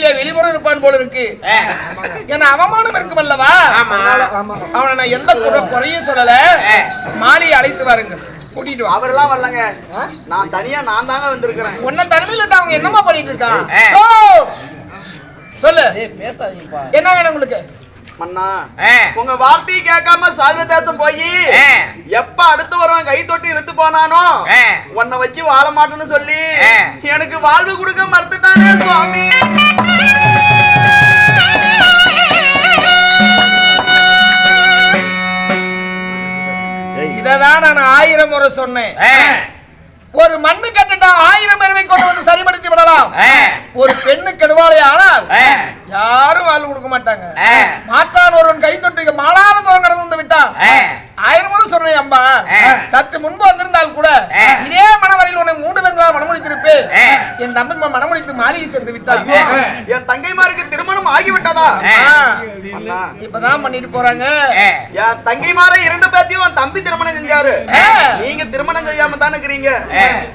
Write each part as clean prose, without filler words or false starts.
வீட்டிலே வெளிமுறை இருப்பான் போல இருக்கு. என்ன அவமானம் இருக்கும் அல்லவா? அவனை நான் எந்த குறையும் சொல்லல. மாலியை அழைத்து வாருங்க, கூட்டிட்டு வா. அவரெல்லாம் வரலங்க, நான் தனியா நான் தாங்க வந்திருக்கிறேன். உன்ன தனிமையில அவங்க என்னமா பண்ணிட்டு இருக்கான்? சொல்லு, என்ன வேணும் உங்களுக்கு? மன்னா, உங்க வார்த்தையை கேட்காம சால்வ தேசம் போய் எப்ப அடுத்து வருவன் கை தொட்டு இழுத்து போனானோ உன்னை வச்சு வாழ மாட்டேன்னு சொல்லி எனக்கு வாழ்வு கொடுக்க மறுத்துட்டானே சுவாமி. இததான் நான் 1000 முறை சொன்னேன். ஒரு மண்ணு கட்டிட்டா 1000 பேரை கொண்டு வந்து சரிபடுத்தி விடலாம். ஒரு பெண்ணு கெடுவாளே ஆனால் யாரும் வாழ்வு கொடுக்க மாட்டாங்க. மாற்றான் ஒருவன் கை தொட்டு மாலான தூரம் கடந்து விட்டான். 1000 முறை சொன்னேன் அம்பா. சற்று முன்பு வந்திருந்தால் கூட இதே மனவரையில் உன்னை 3 பெண்களால் மனமுடித்திருப்பேன். என் தம்பி மனமுடித்து மாளிகை சென்று விட்டான். என் தங்கைமாருக்கு திருமணம் ஆகிவிட்டதா? இப்பதான் பண்ணிட்டு போறாங்க. என் தங்கைமார 2 பேர்த்தையும் தம்பி திருமணம் செஞ்சாரு. நீங்க திருமணம் செய்யாம தானே இருக்கிறீங்க.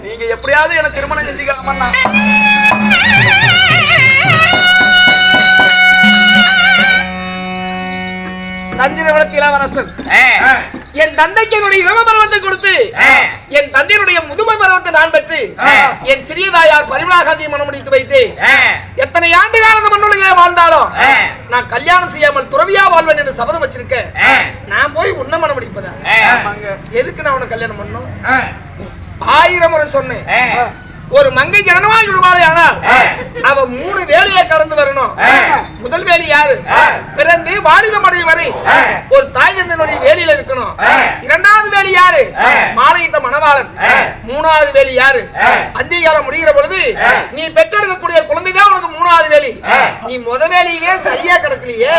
நீங்க எப்படியாவது எனக்கு திருமணம் செஞ்சுக்கலாமண்ணா. தந்திரவளத்து இளவரசன் என் தந்தைக்கு என்னுடைய இளம பருவத்தை கொடுத்து என் தந்தையினுடைய முதுமை பருவத்தை நான் பெற்று என் சிறியதாயார் பரிமளா காந்தியை மனமுடித்து வைத்து எத்தனை ஆண்டு காலம் அந்த மண்ணுலகிலே வாழ்ந்தாலும் நான் கல்யாணம் செய்யாமல் துறவியா வாழ்வேன் என்று சபதம் வச்சிருக்கேன். நான் போய் உன்ன மனமுடிப்பதா? எதுக்கு நான் உன்னை கல்யாணம் பண்ணணும்? 1000 முறை சொன்னேன். ஒரு மங்கை ஜனனமாய் விடுவாளே ஆனால் அவ 3 வேலையை கடந்து வரணும். முதல் வேலை யாரு? பிறந்து வாலிபமடை வரை ஒரு தாய் தந்தையினுடைய வேலையில இருக்கணும். 2வது வேலை யாரு? மாலையிட்ட மணவாளன். 3வது வேலை யாரு? அந்திகாலம் முடிகிற பொழுது நீ பெற்றெடுக்கக்கூடிய குழந்தைதான் உனக்கு 3வது வேலை. நீ முத வேலையிலே சரியா கிடக்கலையே,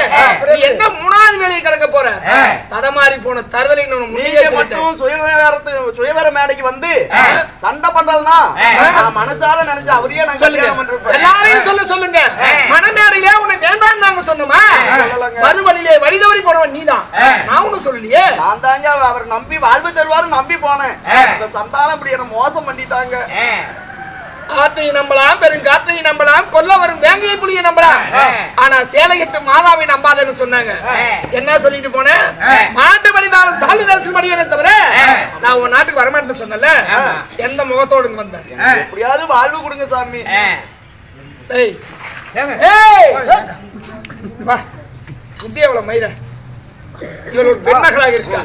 நீ என்ன 3வது வேலையை கிடக்க போற? தடமாறி போன தருதலை மட்டும் சுயவர மேடைக்கு வந்து சண்டை பண்றதுனா மனசார நினைச்சு அவரையே நாங்க கல்யாணம் பண்றோம். எல்லாரையும் சொல்லுங்க. மனமேடையிலே உன்னை வேண்டாம் நாங்க சொன்னோமா? மறுவழியிலே வழிதவறி போனவன் நீதான். நான் ஒண்ணும் சொல்லலையே. நான் தாங்க அவர் நம்பி வாழ்வு தருவாரு நம்பி போனேன். அந்த சந்தானம் அப்படி என்ன மோசம் பண்ணிட்டாங்க. ஆத்தையை நம்பலாம், பெருங்காற்றையை நம்பலாம், கொல்ல வரும் வேங்கையை புலியை நம்பலாம். ஆனா சேலை கட்டு மாதாவை நம்பாதன்னு சொன்னாங்க. என்ன சொல்லிட்டு போனேன்? மாட்டு மனிதாலும் சாலு தரிசனம் மடிவனே தவிர நான் உன் நாட்டுக்கு வரமாட்டேன்னு சொன்னல. எந்த முகத்தோடு வந்தேன்? எப்படியாவது வாழ்வு கொடுங்க சாமி. புத்தி எவ்வளவு மயிர இவள் ஒரு பெண்மகளாக இருக்கா.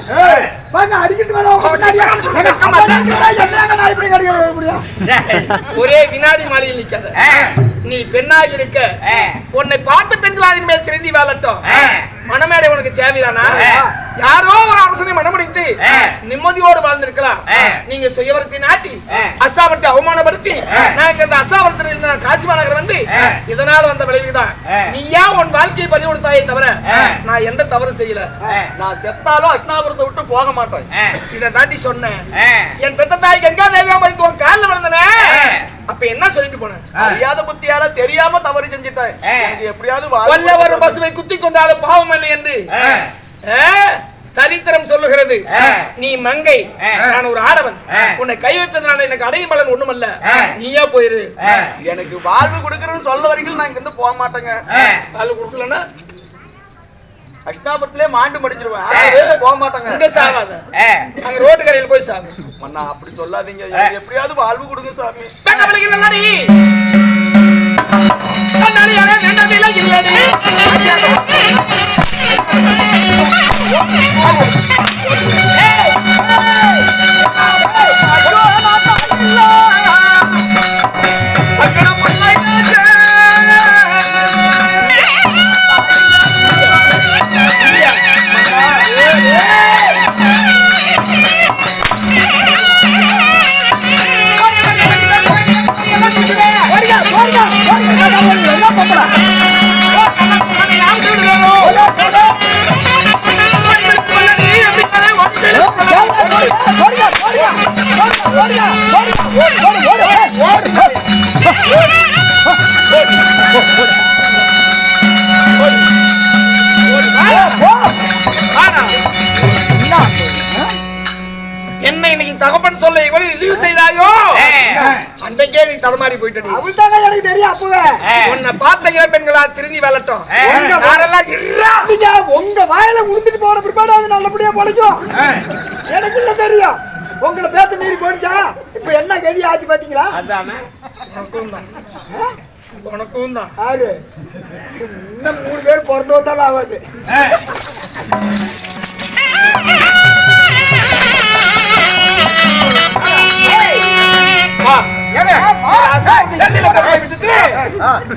ஒரே வினாடி மாலையில் நிக்காத. நீ பெண்ணாக இருக்க உன்னை பார்த்த பெண்களாதின் மேல் திருந்தி வாழட்டும். மனமேடை உனக்கு தேவைதானா? யாரோ ஒரு அரசனை மனமுடித்து நிம்மதியோடு வாழ்ந்திருக்கலாம். நீங்க சுயவரத்தை நாட்டி அசாவரத்தை அவமானப்படுத்தி நான் இந்த அசாவரத்தில் நான் காசி மாநகர் வந்து இதனால வந்த விளைவுதான். நீயா உன் வாழ்க்கையை பறி கொடுத்தாயே தவிர நான் எந்த தவறு செய்யல. நான் செத்தாலும் அஷ்டாபுரத்தை விட்டு போக மாட்டேன். இதை தாண்டி சொன்னேன். என் பெத்த தாய் கங்கா தேவியா மதித்து உன் காலில் விழுந்தன. அப்ப என்ன சொல்லிட்டு போனேன்? அறியாத புத்தியால தெரியாம தவறு செஞ்சுட்டேன். எப்படியாவது ஒரு பசுவை குத்தி கொண்டாலும் பாவம் இல்லை என்று சரித்திரம் சொல்லுகிறது. நீ மங்கை, நான் ஒரு ஆடவன். உன்னை கை வைப்பதனால எனக்கு அடையும் பலன் ஒண்ணுமல்ல. நீயா போயிரு. எனக்கு வாழ்வு கொடுக்கறன்னு சொல்ல வரைக்கும் நான் இங்க இருந்து போக மாட்டேங்க. வாழ்வு கொடுக்கலன்னா அஷ்டாபுரத்திலே மாண்டு மடிச்சிருவேன். போக மாட்டாங்க. இங்க சாவாத, அங்க ரோட்டு கரையில் போய் சாவு. அண்ணா அப்படி சொல்லாதீங்க. எப்படியாவது வாழ்வு கொடுங்க சாமி. என்னை இன்னைக்கு தகப்பன் சொல்ல இவ்வளவு இழிவு செய்தாயோ அன்றைக்கே நீ தடுமாறி போயிட்டு அவள்தாங்க எனக்கு தெரியும். அப்பவே உன்னை பார்த்த இளம்பெண்களா திரும்பி வெள்ளட்டும். உங்க வாயில உளுந்துட்டு போன பிற்பாடு அது நல்லபடியா பொழைக்கும். எனக்கு இல்ல தெரியும். உங்களை பேச மீறி போயிடுச்சா? இப்ப என்ன கதி ஆச்சு பாத்தீங்களா? உனக்கும் தான் ஆடு இன்னும் 3 பேர் பிறந்து வந்தாலும் ஆகாது.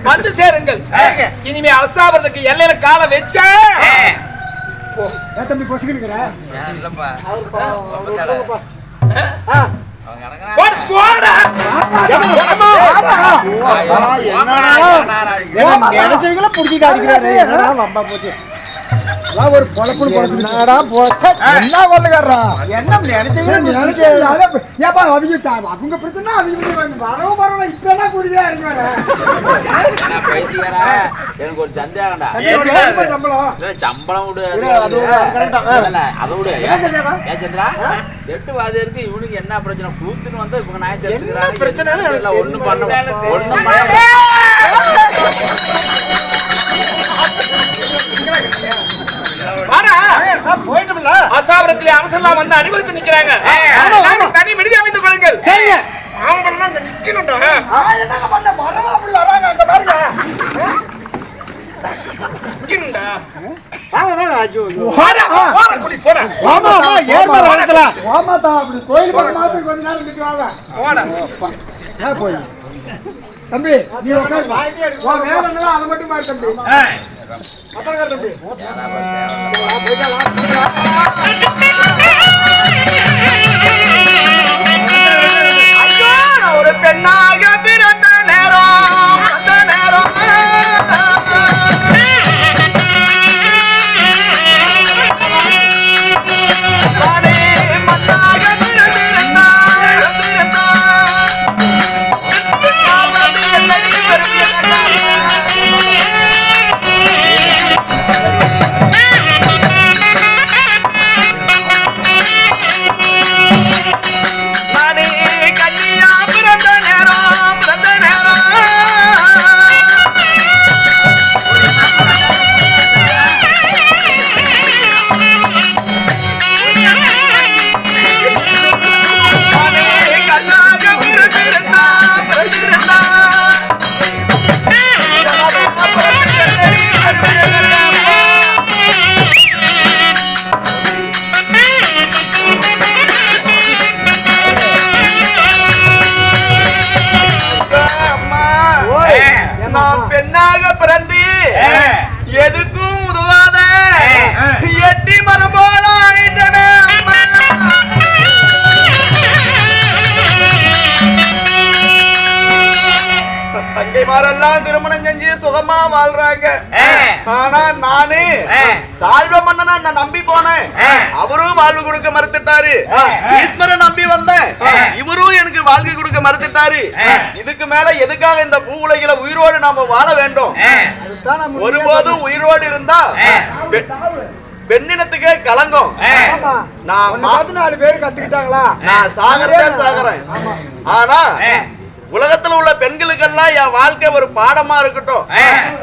வந்து சேருங்கள். இனிமே அலசாவதுக்கு எல்லையில கால வச்ச தம்பி பொசுக்கிட்டு நினைச்சவங்கள புடிச்சிட்டு அடிக்கிறாரு. என்னடா வம்பா போச்சு. ஒரு பொழப்பு பொழப்புடா போச்சா என்ன கொள்ளுகாரா என்ன நினைச்சவங்க ஏப்பா அவங்க பிரச்சனை அவங்க வரவும் பரவாயில்ல. இப்பெல்லாம் குடிக்கிறா இறங்குவாரு. எனக்கு ஒரு சந்தேகம்டா. சம்பளம் அதை விட ஏன் சந்திரா செட்டு வாதி இருக்கு. இவனுக்கு என்ன பிரச்சனை? கூத்துன்னு வந்தா இவங்க நாய் பிரச்சனை ஒண்ணும் பண்ண அசாபரத்திலே அரசெல்லாம் வந்து அனுபவித்து நிக்கிறாங்க. தனி விடுதி அமைத்துக் கொள்ளுங்கள். நிக்கணும்டா. தம்பி நீ அதை மட்டும் பாரு தம்பி. ஒரு பெண்ணாக பிறந்த நேரம் அந்த நேரம் மண்ணாக பிறந்திருந்தா பெண்ணாக பிறந்து எதுக்கும் உதவாத எட்டி மரம் போல ஆயிட்டன. தங்கைமாரெல்லாம் திருமணம் செஞ்சு சுகமா வாழ்றாங்க. ஆனா நானு சால்வ மன்னனா நான் நம்பி போனேன். அவரும் வாழ்வு கொடுக்க மறுத்துட்டாரு. ஈஸ்வரன் நம்பி வந்தேன். இவரும் எனக்கு வாழ்க்கை கொடுக்க மறுத்துட்டாரு. இதுக்கு மேல எதுக்காக இந்த பூ உலகில உயிரோடு நாம வாழ வேண்டும்? ஒருபோதும் உயிரோடு இருந்தா பெண்ணினத்துக்கே கலங்கம். நான் 4 பேர் கத்துக்கிட்டாங்களா? நான் சாகறேன். ஆனா உலகத்துல உள்ள பெண்களுக்கெல்லாம் என் வாழ்க்கை ஒரு பாடமா இருக்கட்டும்.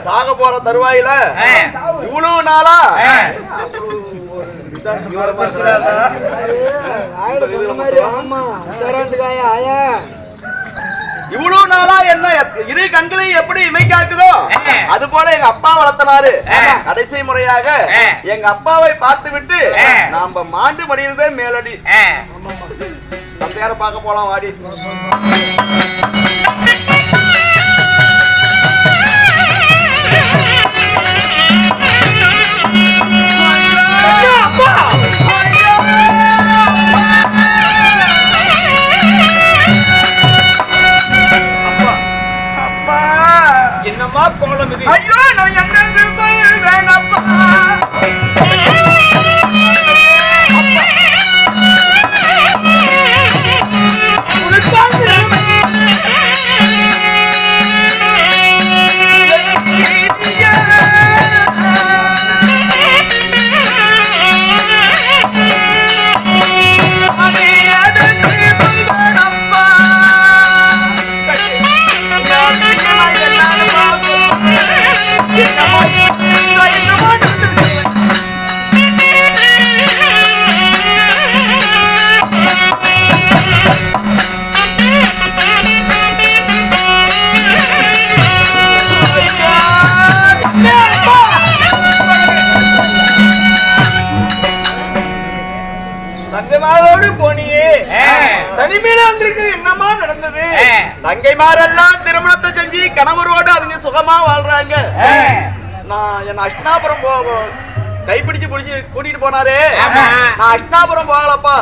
சாக போற தருவாயில இவ்வளவு நாளா இவ்வளவு நாளா என்ன இரு கண்களையும் எப்படி இமைக்காக்குதோ அது போல எங்க அப்பா வளர்த்தனாரு. கடைசி முறையாக எங்க அப்பாவை பார்த்து விட்டு நாம மாண்டு மடியில்தே மேலடி. தந்தையார பார்க்க போலாம் வாடி. என்னமா கோலம் இது? ஐயோ நான் என்ன வேணப்பா. தங்கைமாரோடு போனியே தனிமையில வந்திருக்கு என்னமா நடந்தது? தங்கைமாரெல்லாம் திருமணத்தை செஞ்சு கணவரோடு அவங்க சுகமா வாழ்றாங்க. நான் என்ன அஷ்டாபுரம் கைப்பிடிச்சு பிடிச்சு கூட்டிட்டு போனாரு. நான் அஷ்டாபுரம் போகலப்பா.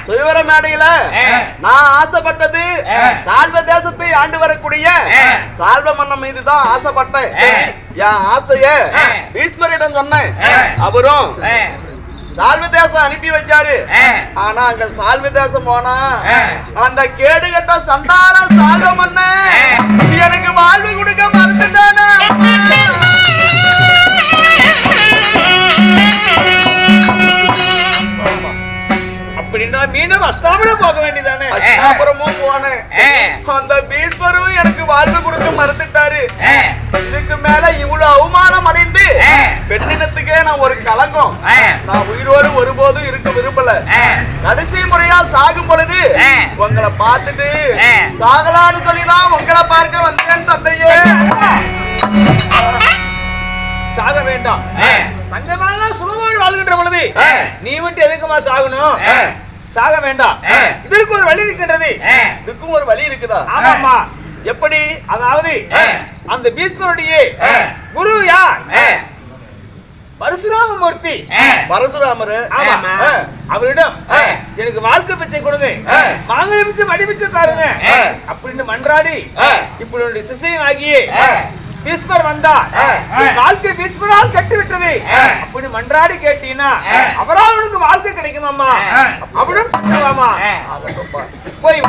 சுயவர மேடையில நான் ஆசைப்பட்டது சால்வ தேசத்தை ஆண்டு வரக்கூடிய சால்வ மன்னன் மீதுதான் ஆசைப்பட்டேன். என் ஆசைய பீஷ்மரிடம் சொன்னேன். அவரும் சால்வ தேசம் அனுப்பி வச்சாரு. ஆனா அங்க சால்வ தேசம் போனா அந்த கேடு கட்ட சண்டால சால்வ மன்னன் எனக்கு வாழ்வு கொடுக்க மறுத்துட்டானா. அப்படின்னா மீண்டும் அஸ்தாபுரம் போக வேண்டியதானே? அஸ்தாபுரமும் போனேன். அந்த பீஷ்மரும் எனக்கு வாழ்வு கொடுக்க மறுத்துட்டாரு. இதுக்கு மேல இவ்வளவு அவமானம் அடைந்து பெண்ணினத்துக்கே நான் ஒரு கலங்கம். நான் உயிரோடு ஒருபோதும் இருக்க விரும்பல. கடைசி முறையா சாகும் பொழுது உங்களை பார்த்துட்டு சாகலான்னு சொல்லிதான் உங்களை பார்க்க வந்தேன் தந்தையே. சாக வேண்டாம். தங்கமான சுகமாக வாழ்கின்ற பொழுது நீ மட்டும் எதுக்குமா சாகணும்? சாக வேண்டாம். இதற்கு ஒரு வழி இருக்கின்றது. இதுக்கும் ஒரு வழி இருக்குதா? ஆமாமா. எப்படி? அதாவது அந்த பீஷ்மருடைய குரு யார்? பரசுராமமூர்த்தி. பரசுராமர். ஆமா. அவரிடம் எனக்கு வாழ்க்கை பிச்சை கொடுங்க, மாங்கல்ய பிச்சை, மடி பிச்சை தாருங்க அப்படின்னு மன்றாடி இப்படி சிசையன் ஆகியே பீஷ்மர் வந்தார். வாழ்க்கை பீஷ்மரால் கட்டி விட்டது அப்படி மன்றாடி கேட்டீங்கன்னா அவரால் உனக்கு வாழ்க்கை கிடைக்குமாமா? அப்படின் சொல்லலாமா? போய்